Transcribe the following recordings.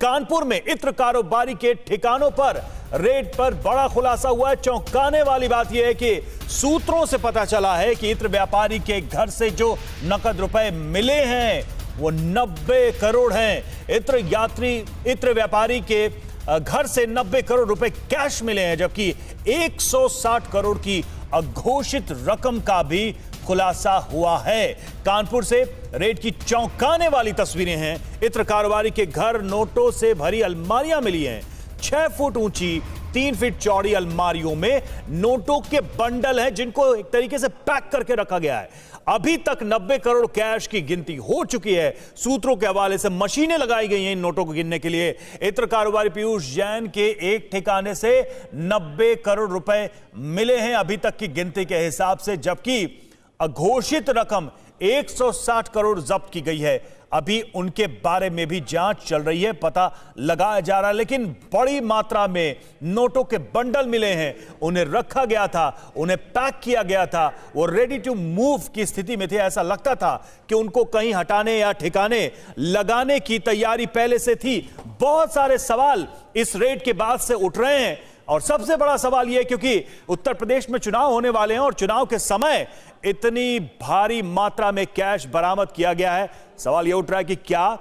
कानपुर में इत्र कारोबारी के ठिकानों पर रेड पर बड़ा खुलासा हुआ है। चौंकाने वाली बात यह है कि सूत्रों से पता चला है कि इत्र व्यापारी के घर से जो नकद रुपए मिले हैं वो 90 करोड़ हैं। इत्र व्यापारी के घर से 90 करोड़ रुपए कैश मिले हैं, जबकि 160 करोड़ की अघोषित रकम का भी खुलासा हुआ है। कानपुर से रेड की चौंकाने वाली तस्वीरें हैं। इत्र कारोबारी के घर नोटों से भरी अलमारियां मिली हैं। 6 फुट ऊंची 3 फीट चौड़ी अलमारियों में नोटों के बंडल हैं, जिनको एक तरीके से पैक करके रखा गया है। अभी तक 90 करोड़ कैश की गिनती हो चुकी है। सूत्रों के हवाले से मशीनें लगाई गई हैं इन नोटों को गिनने के लिए। इत्र कारोबारी पीयूष जैन के एक ठिकाने से 90 करोड़ रुपए मिले हैं अभी तक की गिनती के हिसाब से, जबकि अघोषित रकम 160 करोड़ जब्त की गई है। अभी उनके बारे में भी जांच चल रही है, पता लगाया जा रहा है, लेकिन बड़ी मात्रा में नोटों के बंडल मिले हैं। उन्हें रखा गया था, उन्हें पैक किया गया था, वो रेडी टू मूव की स्थिति में थे। ऐसा लगता था कि उनको कहीं हटाने या ठिकाने लगाने की तैयारी पहले से थी। बहुत सारे सवाल इस रेड के बाद से उठ रहे हैं, और सबसे बड़ा सवाल यह, क्योंकि उत्तर प्रदेश में चुनाव होने वाले हैं और चुनाव के समय इतनी भारी मात्रा में कैश बरामद किया गया है, सवाल यह उठ रहा है कि क्या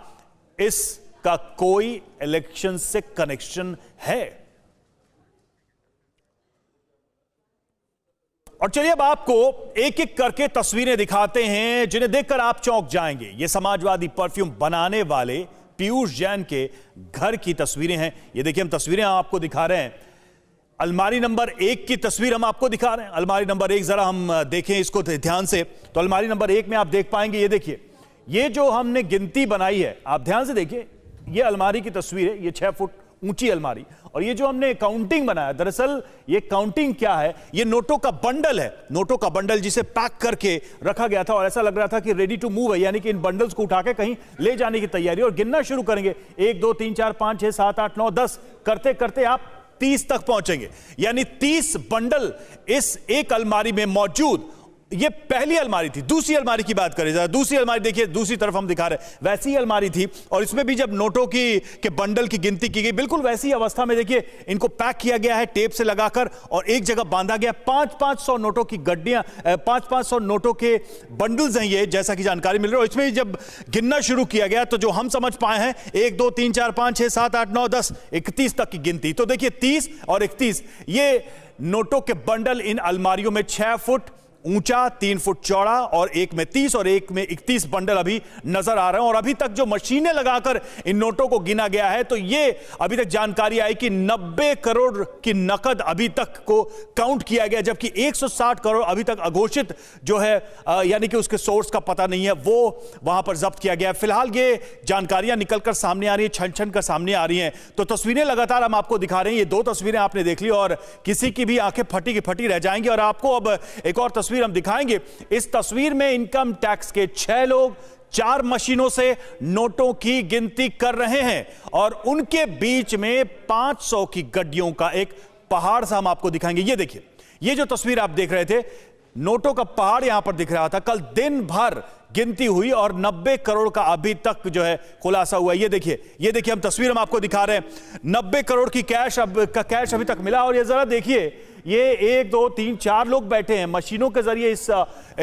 इसका कोई इलेक्शन से कनेक्शन है। और चलिए अब आपको एक एक करके तस्वीरें दिखाते हैं जिन्हें देखकर आप चौंक जाएंगे। ये समाजवादी परफ्यूम बनाने वाले पीयूष जैन के घर की तस्वीरें हैं। ये देखिए, हम तस्वीरें आपको दिखा रहे हैं। अलमारी नंबर 1 की तस्वीर हम आपको दिखा रहे हैं। अलमारी नंबर 1 जरा हम देखें इसको ध्यान से, तो अलमारी नंबर 1 में आप देख पाएंगे, ये देखिए, ये जो हमने गिनती बनाई है, आप ध्यान से देखिए, ये अलमारी की तस्वीर है। ये 6 फुट ऊंची अलमारी, और ये जो हमने काउंटिंग बनाया, दरअसल ये काउंटिंग क्या है, ये नोटों का बंडल है। नोटों का बंडल जिसे पैक करके रखा गया था, और ऐसा लग रहा था कि रेडी टू मूव है, यानी कि इन बंडल्स को उठा के कहीं ले जाने की तैयारी। और गिनना शुरू करेंगे, 1 2 3 4 5 6 7 8 9 10 करते करते आप 30 तक पहुंचेंगे। यानी 30 बंडल इस एक अलमारी में मौजूद। ये पहली अलमारी थी। दूसरी अलमारी की बात करें जरा, दूसरी अलमारी देखिए, दूसरी तरफ हम दिखा रहे हैं, वैसी ही अलमारी थी, और इसमें भी जब नोटों के बंडल की गिनती की गई, बिल्कुल वैसी अवस्था में देखिए, इनको पैक किया गया है टेप से लगाकर और एक जगह बांधा गया। 500 नोटों की गड्डियां, 500 नोटों के बंडल्स हैं ये, जैसा कि जानकारी मिल रही है। और इसमें जब गिनना शुरू किया गया तो जो हम समझ पाए हैं, 1 2 3 4 5 6 7 8 9 10 31 तक की गिनती। तो देखिए, 30 और 31 ये नोटों के बंडल इन अलमारियों में 6 फुट ऊंचा, 3 फुट चौड़ा, और एक में 30 और एक में 31 बंडल अभी नजर आ रहे हैं। और अभी तक जो मशीनें लगाकर इन नोटों को गिना गया है, तो ये अभी तक जानकारी आई कि 90 करोड़ की नकद अभी तक को काउंट किया गया, जबकि 160 करोड़ अभी तक अघोषित जो है, यानी कि उसके सोर्स का पता नहीं है, वो वहां पर जब्त किया गया। फिलहाल ये जानकारियां निकलकर सामने आ रही है, छन छन कर सामने आ रही हैं। तो तस्वीरें लगातार हम आपको दिखा रहे हैं। ये 2 तस्वीरें आपने देख ली, और किसी की भी आंखें फटी की फटी रह जाएंगी। और आपको अब एक और तस्वीर हम दिखाएंगे। इस तस्वीर में इनकम टैक्स के 6 लोग 4 मशीनों से नोटों की गिनती कर रहे हैं, और उनके बीच में 500 की गड्डियों का एक पहाड़ सा हम आपको दिखाएंगे। ये देखिए, ये जो तस्वीर आप देख रहे थे, नोटों का पहाड़ यहां पर दिख रहा था। कल दिन भर गिनती हुई और 90 करोड़ का अभी तक जो है खुलासा हुआ है। ये देखिए, हम तस्वीर हम आपको दिखा रहे हैं। 90 करोड़ की कैश अभी तक मिला। और ये जरा देखिए, ये 1 2 3 4 लोग बैठे हैं, मशीनों के जरिए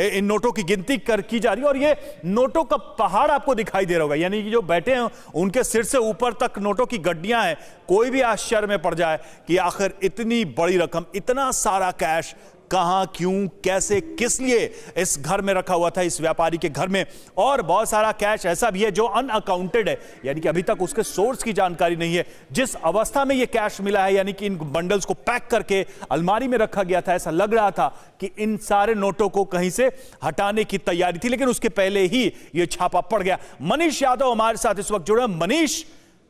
इन नोटों की गिनती की जा रही है, और ये नोटों का पहाड़ आपको दिखाई दे रहा होगा। यानी कि जो बैठे हैं उनके सिर से ऊपर तक नोटों की गड्डियां हैं। कोई भी आश्चर्य में पड़ जाए कि आखिर इतनी बड़ी रकम, इतना सारा कैश कहां, क्यों, कैसे, किस लिए इस घर में रखा हुआ था, इस व्यापारी के घर में। और बहुत सारा कैश ऐसा भी है जो अनअकाउंटेड है, यानी कि अभी तक उसके सोर्स की जानकारी नहीं है। जिस अवस्था में यह कैश मिला है, यानी कि इन बंडल्स को पैक करके अलमारी में रखा गया था, ऐसा लग रहा था कि इन सारे नोटों को कहीं से हटाने की तैयारी थी, लेकिन उसके पहले ही यह छापा पड़ गया। मनीष यादव हमारे साथ इस वक्त जुड़े। मनीष,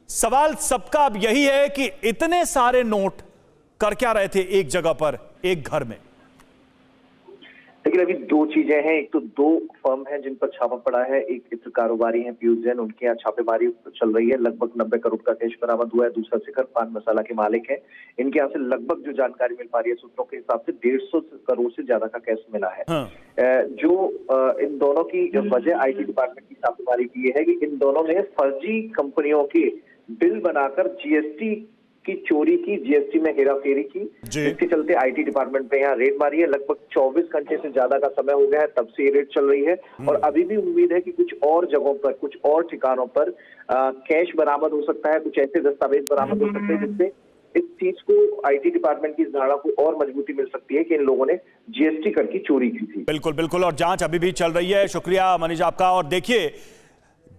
सवाल सबका अब यही है कि इतने सारे नोट कर क्या रहे थे एक जगह पर, एक घर में? लेकिन अभी 2 चीजें हैं। एक तो 2 फर्म हैं जिन पर छापा पड़ा है। एक इत्र कारोबारी हैं पीयूष जैन, उनके यहाँ छापेमारी चल रही है। लगभग 90 करोड़ का कैश बरामद हुआ है। दूसरा शिखर पान मसाला के मालिक हैं। इनके यहाँ से लगभग जो जानकारी मिल पा रही है सूत्रों के हिसाब से 150 करोड़ से ज्यादा का कैश मिला है। जो इन दोनों की वजह IT डिपार्टमेंट की छापेमारी की है कि इन दोनों ने फर्जी कंपनियों के बिल बनाकर जीएसटी की चोरी की, जीएसटी में हेराफेरी की, जिसके चलते आईटी डिपार्टमेंट ने यहाँ रेड मारी है। लगभग 24 घंटे से ज्यादा का समय हो गया है, तब से ये रेड चल रही है और अभी भी उम्मीद है कि कुछ और जगहों पर, कुछ और ठिकानों पर कैश बरामद हो सकता है, कुछ ऐसे दस्तावेज बरामद हो सकते हैं जिससे इस चीज को, आईटी डिपार्टमेंट की इस धारणा को और मजबूती मिल सकती है कि इन लोगों ने जीएसटी कर की चोरी की थी। बिल्कुल बिल्कुल, और जांच अभी भी चल रही है। शुक्रिया मनीष आपका। और देखिए,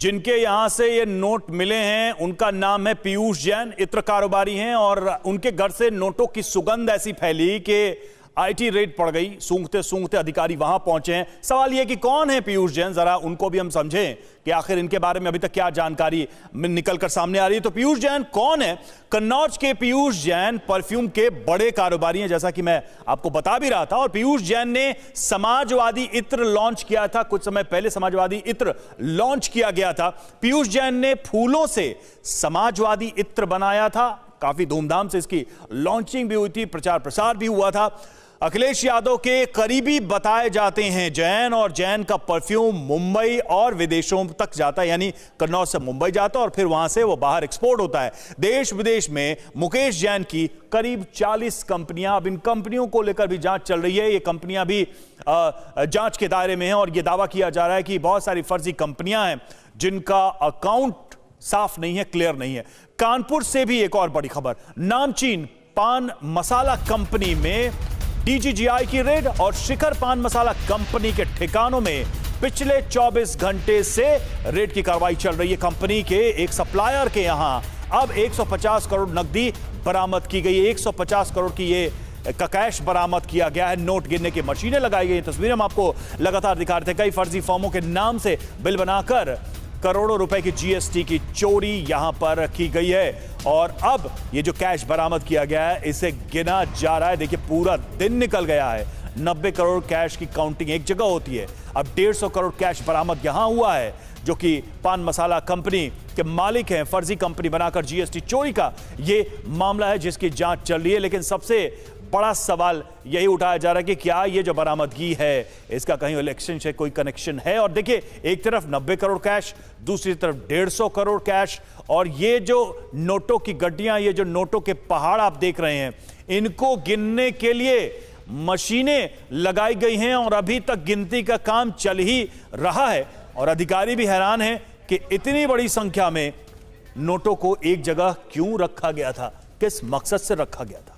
जिनके यहां से ये नोट मिले हैं उनका नाम है पीयूष जैन, इत्र कारोबारी हैं, और उनके घर से नोटों की सुगंध ऐसी फैली कि आईटी रेड पड़ गई। सूंघते सूंघते अधिकारी वहां पहुंचे हैं। सवाल यह कि कौन है पीयूष जैन, जरा उनको भी हम समझें कि आखिर इनके बारे में अभी तक क्या जानकारी निकलकर सामने आ रही है। तो पीयूष जैन कौन है? कन्नौज के पीयूष जैन परफ्यूम के बड़े कारोबारी हैं, जैसा कि मैं आपको बता भी रहा था। और पीयूष जैन ने समाजवादी इत्र लॉन्च किया था, कुछ समय पहले समाजवादी इत्र लॉन्च किया गया था। पीयूष जैन ने फूलों से समाजवादी इत्र बनाया था, काफी धूमधाम से इसकी लॉन्चिंग भी हुई थी, प्रचार प्रसार भी हुआ था। अखिलेश यादव के करीबी बताए जाते हैं जैन, और जैन का परफ्यूम मुंबई और विदेशों तक जाता है, यानी कन्नौज से मुंबई जाता है और फिर वहां से वो बाहर एक्सपोर्ट होता है देश विदेश में। मुकेश जैन की करीब 40 कंपनियां, अब इन कंपनियों को लेकर भी जांच चल रही है। ये कंपनियां भी जांच के दायरे में हैं और यह दावा किया जा रहा है कि बहुत सारी फर्जी कंपनियां हैं जिनका अकाउंट साफ नहीं है, क्लियर नहीं है। कानपुर से भी एक और बड़ी खबर, नामचीन पान मसाला कंपनी में डीजीजीआई की रेड, और शिखर पान मसाला कंपनी के ठिकानों में पिछले 24 घंटे से रेड की कार्रवाई चल रही है। कंपनी के एक सप्लायर के यहां अब 150 करोड़ नकदी बरामद की गई है। 150 करोड़ की ये का कैश बरामद किया गया है। नोट गिनने की मशीनें लगाई गई। तस्वीरें हम आपको लगातार दिखा रहे थे। कई फर्जी फॉर्मों के नाम से बिल बनाकर करोड़ों रुपए की जीएसटी की चोरी यहां पर की गई है। और अब ये जो कैश बरामद किया गया है इसे गिना जा रहा है। देखिए, पूरा दिन निकल गया है। 90 करोड़ कैश की काउंटिंग एक जगह होती है, अब 150 करोड़ कैश बरामद यहां हुआ है, जो कि पान मसाला कंपनी के मालिक हैं। फर्जी कंपनी बनाकर जीएसटी चोरी का ये मामला है जिसकी जांच चल रही है। लेकिन सबसे बड़ा सवाल यही उठाया जा रहा है कि क्या ये जो बरामदगी है इसका कहीं इलेक्शन से कोई कनेक्शन है। और देखिए, एक तरफ 90 करोड़ कैश, दूसरी तरफ 150 करोड़ कैश, और ये जो नोटों की गड्डियां, ये जो नोटों के पहाड़ आप देख रहे हैं, इनको गिनने के लिए मशीनें लगाई गई हैं और अभी तक गिनती का काम चल ही रहा है। और अधिकारी भी हैरान हैं कि इतनी बड़ी संख्या में नोटों को एक जगह क्यों रखा गया था, किस मकसद से रखा गया था।